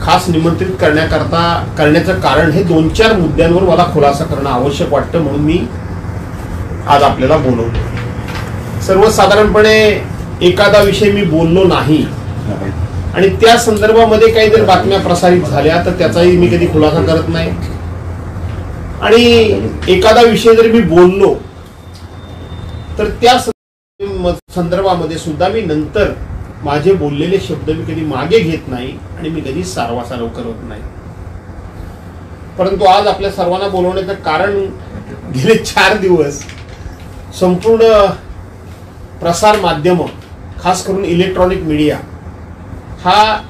खास निमंत्रित करण्याचं कारण हे 2-4 मुद्द्यांवर मला खुलासा करणं आवश्यक वाटतं, म्हणून मी आज आपल्याला बोलवलं। सर्वसाधारणपणे एखादा विषय मी बोललो नाही आणि त्या संदर्भामध्ये काही जर बातम्या प्रसारित झाल्या तर त्याचाही मी कधी खुलासा करत नाही, आणि एखादा विषय जर मी बोललो तर त्या संदर्भामध्ये सुद्धा मी नंतर माझे बोललेले शब्द मी कधी मागे घेत नाही आणि मी कधी सारवासारव करत नाही। परंतु आज आपल्या सर्वांना बोलवण्याचं कारण गेले 4 दिवस संपूर्ण प्रसार माध्यम, खास करून इलेक्ट्रॉनिक मीडिया हा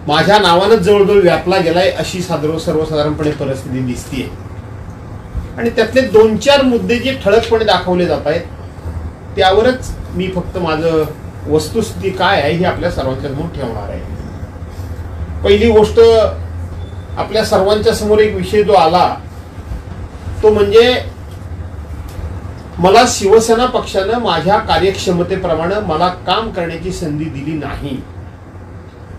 माझ्या नावानंच जवळजवळ व्यापला गेलाय अशी सर्वसाधारणपणे परिस्थिती दिसतीये, आणि त्यातले 2-4 मुद्दे जे ठळकपणे दाखवले जात आहेत त्यावरच मी फक्त माझं वस्तुस्थिती काय आहे हे आपल्या सर्वांच्या समोर ठेवणार आहे। पहिली गोष्ट, आपल्या सर्वांच्या समोर एक विषय जो आला तो म्हणजे मला शिवसेना पक्षानं माझ्या कार्यक्षमतेप्रमाणे मला काम करण्याची संधी दिली नाही,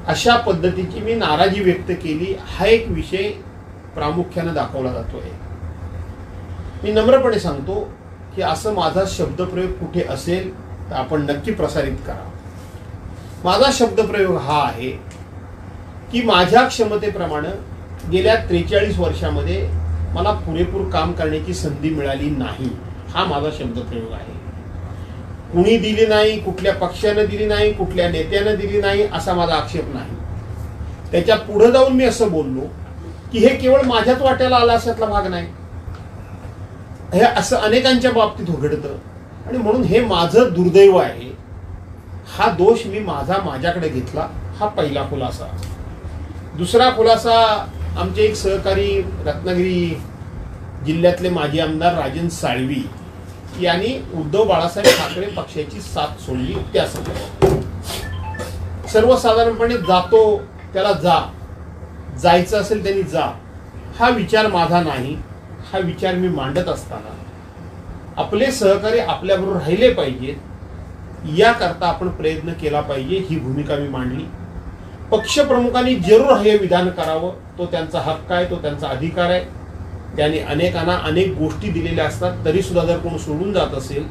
अशा पद्धतीची मी नाराजी व्यक्त केली। हा एक विषय प्रामुख्याने दाखवला जातोय। मी नम्रपणे सांगतो की असं माझा शब्दप्रयोग कुठे असेल तर आपण नक्की प्रसारित करा। माझा शब्दप्रयोग हा आहे की माझ्या क्षमतेप्रमाणे गेल्या 43 वर्षामध्ये मला पुरेपूर काम करण्याची संधी मिळाली नाही, हा माझा शब्दप्रयोग आहे। कुणी दिली नाही, कुठल्या पक्षाने दिली नाही, कुठल्या नेत्याने दिली नाही असा माझा आक्षेप नाही। त्याच्या पुढे जाऊन मी असं बोललो की हे केवळ माझ्याच वाट्याला आला अशातला भाग नाही, हे असं अनेकांच्या बाबतीत घडतं, आणि म्हणून हे माझं दुर्दैव आहे। हा दोष मी माझ्याकडे घेतला, हा पहिला खुलासा। दुसरा खुलासा, आमचे एक सहकारी रत्नागिरी जिल्ह्यातले माजी आमदार राजन साळवी यांनी उद्धव बाळासाहेब ठाकरे पक्षाची साथ सोडली त्या संदर्भात। सर्वसाधारणपणे जातो त्याला जायचं असेल त्यांनी जा, हा विचार माझा नाही। हा विचार मी मांडत असताना आपले सहकारी आपल्याबरोबर राहिले पाहिजेत याकरता आपण प्रयत्न केला पाहिजे, ही भूमिका मी मांडली। पक्षप्रमुखांनी जरूर हे विधान करावं, तो त्यांचा हक्क आहे, तो त्यांचा अधिकार आहे। त्यांनी अनेकांना अनेक गोष्टी दिलेल्या असतात, तरी सुद्धा जर कोण सोडून जात असेल,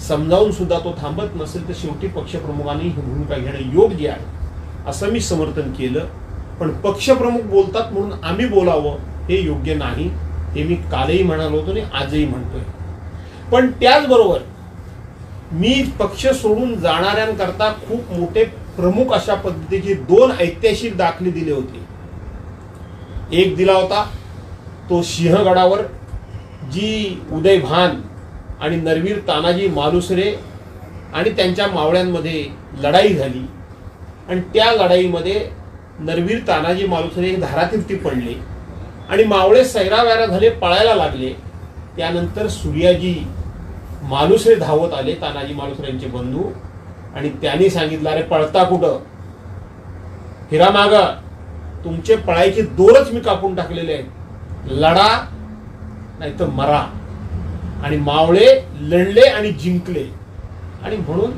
समजावून सुद्धा तो थांबत नसेल तर शेवटी पक्षप्रमुखांनी ही भूमिका घेणं योग्य आहे असं मी समर्थन केलं। पण पक्षप्रमुख बोलतात म्हणून आम्ही बोलावं हे योग्य नाही, हे मी कालही म्हणालो होतो आणि आजही म्हणतोय। पण त्याचबरोबर मी पक्ष सोडून जाणाऱ्यांकरता खूप मोठे प्रमुख अशा पद्धतीचे 2 ऐतिहासिक दाखले दिले होते। एक दिला होता तो सिंहगडावर जी उदय भान आणि नरवीर तानाजी मालुसरे आणि त्यांच्या मावळ्यांमध्ये लढाई झाली, आणि त्या लढाईमध्ये नरवीर तानाजी मालुसरे धारातीर्थी पडले आणि मावळे सैरावैरा झाले, पळायला लागले। त्यानंतर सूर्याजी मालुसरे धावत आले, तानाजी मालुसरे यांचे बंधू, आणि त्यांनी सांगितलं, अरे पळता कुठं, हिरामागा, तुमचे पळायचे दोरच मी कापून टाकलेले आहेत, लढा नाही तर मरा। आणि मावळे लढले आणि जिंकले, आणि म्हणून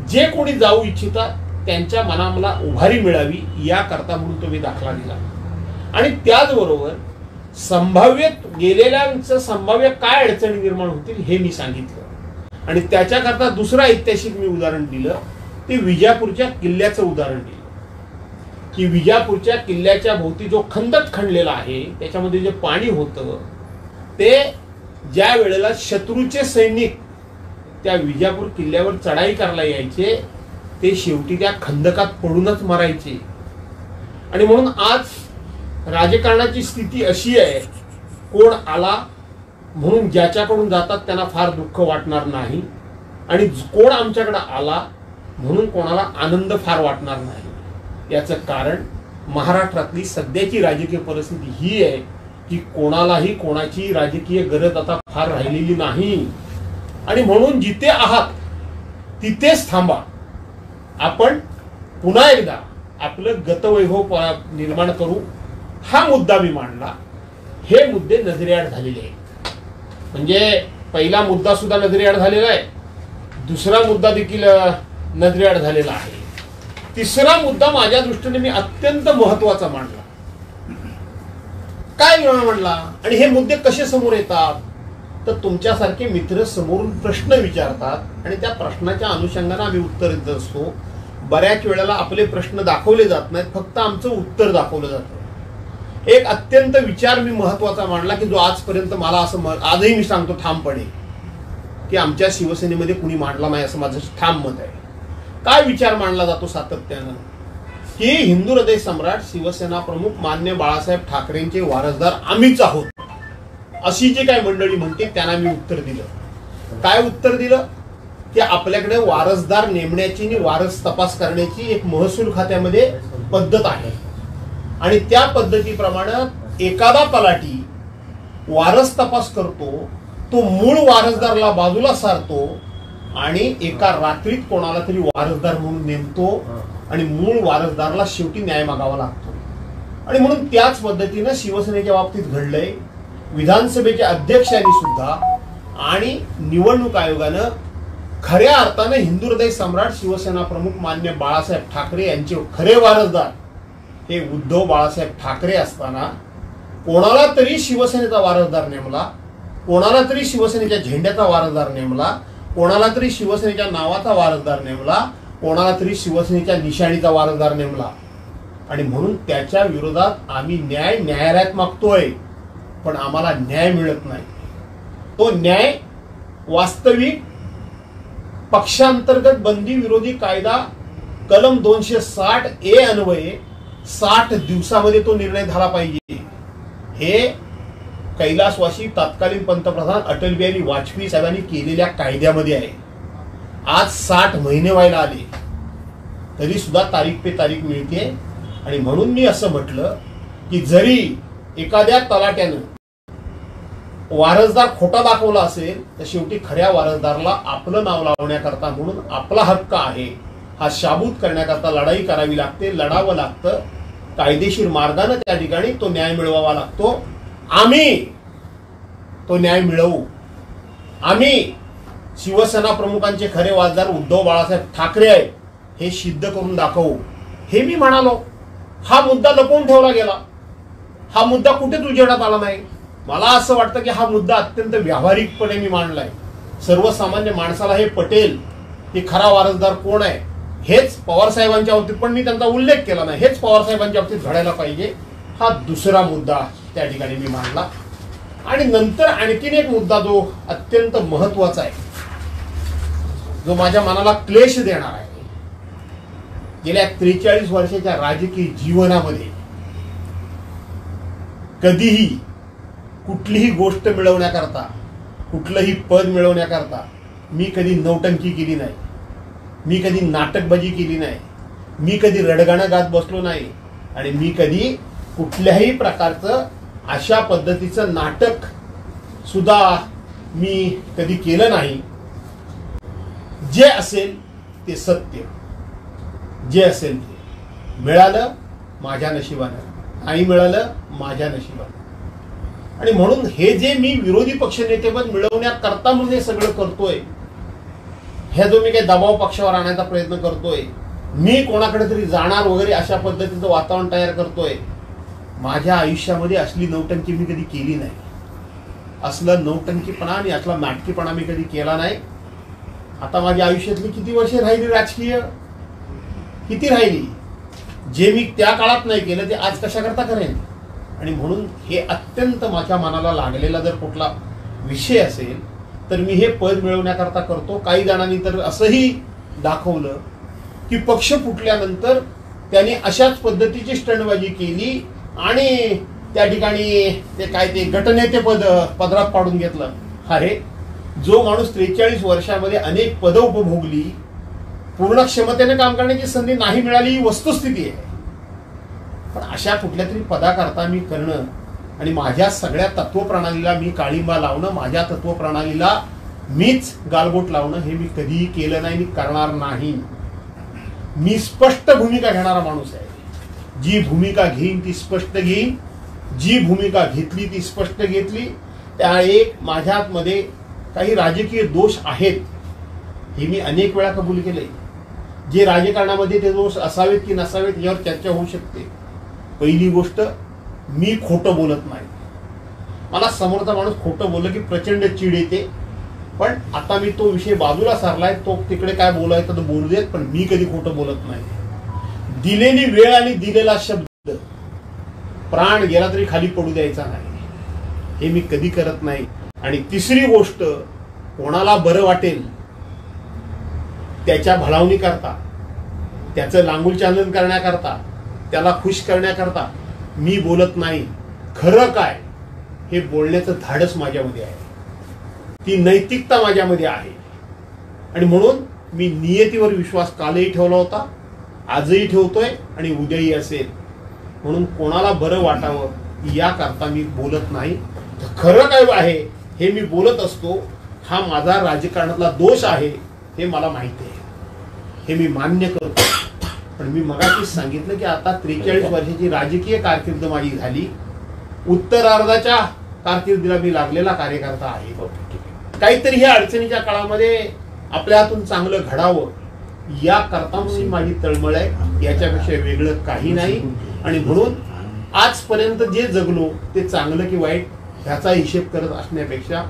जे कोणी जाऊ इच्छितात त्यांच्या मनाला उभारी मिळावी याकरता म्हणून तो मी दाखला दिला। आणि त्याचबरोबर संभाव्य गेलेल्यांचं संभाव्य काय अडचणी निर्माण होतील हे मी सांगितलं, आणि त्याच्याकरता दुसरं ऐतिहासिक मी उदाहरण दिलं, ते विजापूरच्या किल्ल्याचं उदाहरण दिलं की विजापूरच्या किल्ल्याच्या भोवती जो खंदक खणलेला आहे त्याच्यामध्ये जे पाणी होतं ते ज्या वेळेला शत्रूचे सैनिक त्या विजापूर किल्ल्यावर चढाई करायला यायचे ते शेवटी त्या खंदकात पडूनच मरायचे। आणि म्हणून आज राजकारणाची स्थिती अशी आहे, कोण आला म्हणून ज्याच्याकडून जातात त्यांना फार दुःख वाटणार नाही, आणि कोण आमच्याकडे आला म्हणून कोणाला आनंद फार वाटणार नाही। याचं कारण महाराष्ट्रातली सध्याची राजकीय परिस्थिती ही आहे की कोणालाही कोणाची राजकीय गरज आता फार राहिलेली नाही, आणि म्हणून जिथे आहात तिथेच थांबा। आपण पुन्हा एकदा आपलं गतवैभव निर्माण करू, हा मुद्दा मी मांडला। हे मुद्दे नजरेआड झालेले आहेत, म्हणजे पहिला मुद्दा सुद्धा नजरेआड झालेला आहे, दुसरा मुद्दा देखील नजरेआड झालेला आहे। तिसरा मुद्दा माझ्या दृष्टीने मी अत्यंत महत्वाचा मांडला. काय म्हणला आणि हे मुद्दे कसे समोर येतात तर तुमच्यासारखे मित्र समोरून प्रश्न विचारतात आणि त्या प्रश्नाच्या अनुषंगाने आम्ही उत्तर देत असतो. बऱ्याच वेळेला आपले प्रश्न दाखवले जात नाहीत, फक्त आमचं उत्तर दाखवलं जातं. एक अत्यंत विचार मी महत्वाचा मांडला की जो आजपर्यंत मला असं आजही मी सांगतो ठामपणे की आमच्या शिवसेनेमध्ये कुणी मांडला नाही असं माझं ठाम मत आहे. काय विचार मांडला जातो सातत्यानं की हिंदू हृदय सम्राट शिवसेना प्रमुख मान्य बाळासाहेब ठाकरेंचे वारसदार आम्हीच आहोत, अशी जी काही मंडळी म्हणते त्यांना मी उत्तर दिलं. काय उत्तर दिलं की आपल्याकडे वारसदार नेमण्याची आणि वारस तपास करण्याची एक महसूल खात्यामध्ये पद्धत आहे आणि त्या पद्धतीप्रमाणे एखादा तलाठी वारस तपास करतो, तो मूळ वारसदारला बाजूला सारतो आणि एका रात्रीत कोणाला तरी वारसदार म्हणून नेमतो आणि मूळ वारसदारला शेवटी न्याय मागावा लागतो. आणि म्हणून त्याच पद्धतीनं शिवसेनेच्या बाबतीत घडलंय. विधानसभेच्या अध्यक्षांनी सुद्धा आणि निवडणूक आयोगानं खऱ्या अर्थानं हिंदू हृदय सम्राट शिवसेना प्रमुख मान्य बाळासाहेब ठाकरे यांचे खरे वारसदार हे उद्धव बाळासाहेब ठाकरे असताना कोणाला तरी शिवसेनेचा वारसदार नेमला, कोणाला तरी शिवसेनेच्या झेंड्याचा वारसदार नेमला, कोणाला तरी शिवसेनेच्या नावाचा वारसदार नेमला, कोणाला तरी शिवसेनेच्या निशाणीचा वारसदार नेमला. आणि म्हणून त्याच्या विरोधात आम्ही न्यायालयात मागतोय, पण आम्हाला न्याय मिळत नाही. तो न्याय वास्तविक पक्षांतर्गत बंदी विरोधी कायदा कलम 260A अन्वये 60 दिवसामध्ये तो निर्णय झाला पाहिजे. हे कैलासवासी तत्कालीन पंतप्रधान अटल बिहारी वाजपेयी साहेबांनी केलेल्या कायद्यामध्ये आहे. आज 60 महिने व्हायला आले तरी सुद्धा तारीख पे तारीख मिळते. आणि म्हणून मी असं म्हटलं की जरी एखाद्या तलाट्यानं वारसदार खोटा दाखवला असेल तर शेवटी खऱ्या वारसदारला आपलं नाव लावण्याकरता म्हणून आपला हक्क आहे हा शाबूत करण्याकरता लढाई करावी लागते, लढावं लागतं. कायदेशीर मार्गाने त्या ठिकाणी तो न्याय मिळवावा लागतो. आम्ही तो न्याय मिळवू. आम्ही शिवसेना प्रमुखांचे खरे वारसदार उद्धव बाळासाहेब ठाकरे आहेत हे सिद्ध करून दाखवू. हे मी म्हणालो. हा मुद्दा लपवून ठेवला गेला. हा मुद्दा कुठेच उजेडात आला नाही. मला असं वाटतं की हा मुद्दा अत्यंत व्यावहारिकपणे मी मांडलाय. सर्वसामान्य माणसाला हे पटेल की खरा वारसदार कोण आहे. हेच पवार साहेबांच्या बाबतीत पण मी त्यांचा उल्लेख केला नाही, हेच पवार साहेबांच्या बाबतीत घडायला पाहिजे. हा दुसरा मुद्दा त्या ठिकाणी मी मांडला. आणि नंतर आणखीन एक मुद्दा जो अत्यंत महत्वाचा आहे, जो माझ्या मनाला क्लेश देणार आहे. गेल्या 43 वर्षाच्या राजकीय जीवनामध्ये कधीही कुठलीही गोष्ट मिळवण्याकरता, कुठलंही पद मिळवण्याकरता मी कधी नौटंकी केली नाही, मी कधी नाटकबाजी केली नाही, मी कधी रडगाणं गात बसलो नाही आणि मी कधी कुठल्याही प्रकारचं अशा पद्धतीचं नाटक सुद्धा मी कधी केलं नाही. जे असेल ते सत्य, जे असेल ते मिळालं माझ्या नशिबानं, नाही मिळालं माझ्या नशिबानं. आणि म्हणून हे जे मी विरोधी पक्षनेतेपद मिळवण्याकरता म्हणून हे सगळं करतोय, हे जो मी काही दबाव पक्षावर आणण्याचा प्रयत्न करतोय, मी कोणाकडे तरी जाणार वगैरे अशा पद्धतीचं वातावरण तयार करतोय, माझ्या आयुष्यामध्ये असली नौटंकी मी कधी केली नाही. असलं नौटंकीपणा आणि असला नाटकीपणा मी कधी केला नाही. आता माझ्या आयुष्यातली किती वर्षे राहिली राजकीय, किती राहिली. जे मी त्या काळात नाही केलं ते आज कशा करता करेन. आणि म्हणून हे अत्यंत माझ्या मनाला लागलेला जर कुठला विषय असेल तर मी हे पद मिळवण्याकरता करतो. काही जणांनी तर असंही दाखवलं की पक्ष फुटल्यानंतर त्यांनी अशाच पद्धतीची स्टंटबाजी केली आणि त्या ठिकाणी ते काय ते गटनेते पदरात पाडून घेतलं. अरे जो माणूस 43 वर्षामध्ये अनेक पदं उपभोगली, पूर्ण क्षमतेने काम करण्याची संधी नाही मिळाली ही वस्तुस्थिती आहे. पण अशा कुठल्या तरी पदाकरता मी करणं आणि माझ्या सगळ्या तत्वप्रणालीला मी काळिंबा लावणं, माझ्या तत्वप्रणालीला मीच गालबोट लावणं हे मी कधीही केलं नाही, मी करणार नाही. मी स्पष्ट भूमिका घेणारा माणूस आहे. जी भूमिका घेईन ती स्पष्ट घेईन, जी भूमिका घेतली ती स्पष्ट घेतली. त्या एक माझ्यामध्ये काही राजकीय दोष आहेत हे मी अनेक वेळा कबूल केले. जे राजकारणामध्ये ते दोष असावेत की नसावेत यावर चर्चा होऊ शकते. पहिली गोष्ट, मी खोटं बोलत नाही. मला समोरचा माणूस खोटं बोललं की प्रचंड चिड येते, पण आता मी तो विषय बाजूला सारलाय. तो तिकडे काय बोलायचं तर बोलू देत, पण मी कधी खोटं बोलत नाही. दिलेली वेळ आणि दिलेला शब्द प्राण गेला तरी खाली पडू द्यायचा नाही, हे मी कधी करत नाही. आणि तिसरी गोष्ट, कोणाला बरं वाटेल त्याच्या भलावणी करता, त्याचं लांगुल चालन करण्याकरता, त्याला खुश करण्याकरता मी बोलत नाही. खरं काय हे बोलण्याचं धाडस माझ्यामध्ये आहे, ती नैतिकता माझ्यामध्ये आहे. आणि म्हणून मी नियतीवर विश्वास कालही ठेवला होता, आजही ठेवतोय आणि उद्याही असेल. म्हणून कोणाला बरं वाटावं याकरता मी बोलत नाही. खरं काय आहे हे मी बोलत असतो. हा माझा राजकारणातला दोष आहे हे मला माहिती आहे, हे मी मान्य करतो. पण मी मगाशीच सांगितलं की आता 43 वर्षाची राजकीय कारकीर्द माझी झाली. उत्तरार्धाच्या कारकिर्दीला मी लागलेला कार्यकर्ता आहे. काहीतरी ह्या अडचणीच्या काळामध्ये आपल्या हातून चांगलं घडावं याकरता माझी तळमळ आहे, याच्यापेक्षा वेगळं काही नाही. आणि म्हणून आजपर्यंत जे जगलो ते चांगलं की वाईट ह्याचा हिशेब करत असण्यापेक्षा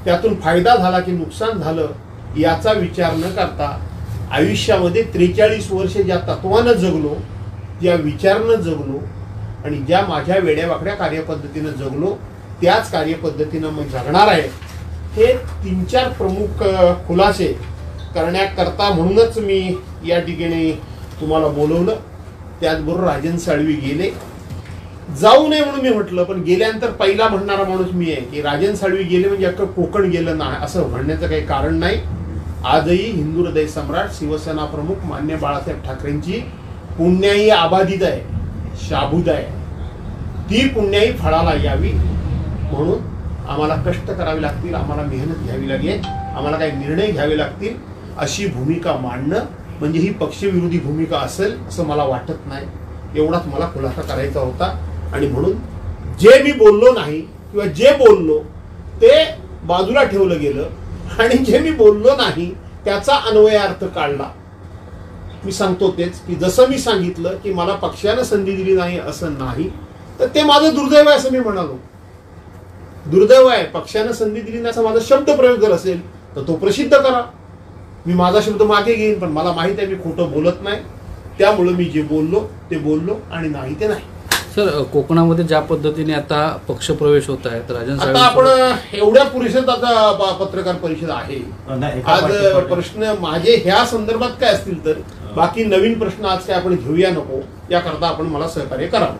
त्यातून फायदा झाला की नुकसान झालं याचा विचार न करता आयुष्यामध्ये 43 वर्ष ज्या तत्वानं जगलो, ज्या विचारानं जगलो आणि ज्या माझ्या वेड्यावाकड्या कार्यपद्धतीनं जगलो त्याच कार्यपद्धतीनं मी जगणार आहे. हे 3-4 प्रमुख खुलासे करण्याकरता म्हणूनच मी या ठिकाणी तुम्हाला बोलवलं. त्याचबरोबर राजन साळवी गेले, जाऊ नये म्हणून मी म्हटलं, पण गेल्यानंतर पहिला म्हणणारा माणूस मी आहे की राजन साळवी गेले म्हणजे अख्खं कोकण गेलं नाही असं म्हणण्याचं काही कारण नाही. आजही हिंदू हृदय सम्राट शिवसेना प्रमुख मान्य बाळासाहेब ठाकरेंची पुण्याई अबाधित आहे, शाबूत आहे. ती पुण्याई फळाला यावी म्हणून आम्हाला कष्ट करावे लागतील, आम्हाला मेहनत घ्यावी लागेल, आम्हाला काही निर्णय घ्यावे लागतील. अशी भूमिका मांडणं म्हणजे ही पक्षविरोधी भूमिका असेल असं मला वाटत नाही. एवढाच मला खुलासा करायचा होता. आणि म्हणून जे मी बोललो नाही किंवा जे बोललो ते बाजूला ठेवलं गेलं आणि जे मी बोललो नाही त्याचा अन्वयार्थ काढला. मी सांगतो तेच की जसं मी सांगितलं की मला पक्षानं संधी दिली नाही असं नाही, तर ते माझं दुर्दैव आहे असं मी म्हणालो. दुर्दैव आहे, पक्षानं संधी दिली नाही असा माझा शब्द प्रयोग जर असेल तर तो प्रसिद्ध करा. मी माझा शब्द मागे घेईन, पण मला माहित आहे मी खोटं बोलत नाही. त्यामुळे मी जे बोललो ते बोललो आणि नाही ते नाही. सर, कोकणामध्ये ज्या पद्धतीने आता पक्षप्रवेश होत आहे तर राजन आता आपण एवढ्या परिषद आता पत्रकार परिषद आहे. आज प्रश्न माझे ह्या संदर्भात काय असतील तर बाकी नवीन प्रश्न आज काय आपण घेऊया नको, याकरता आपण मला सहकार्य करावं.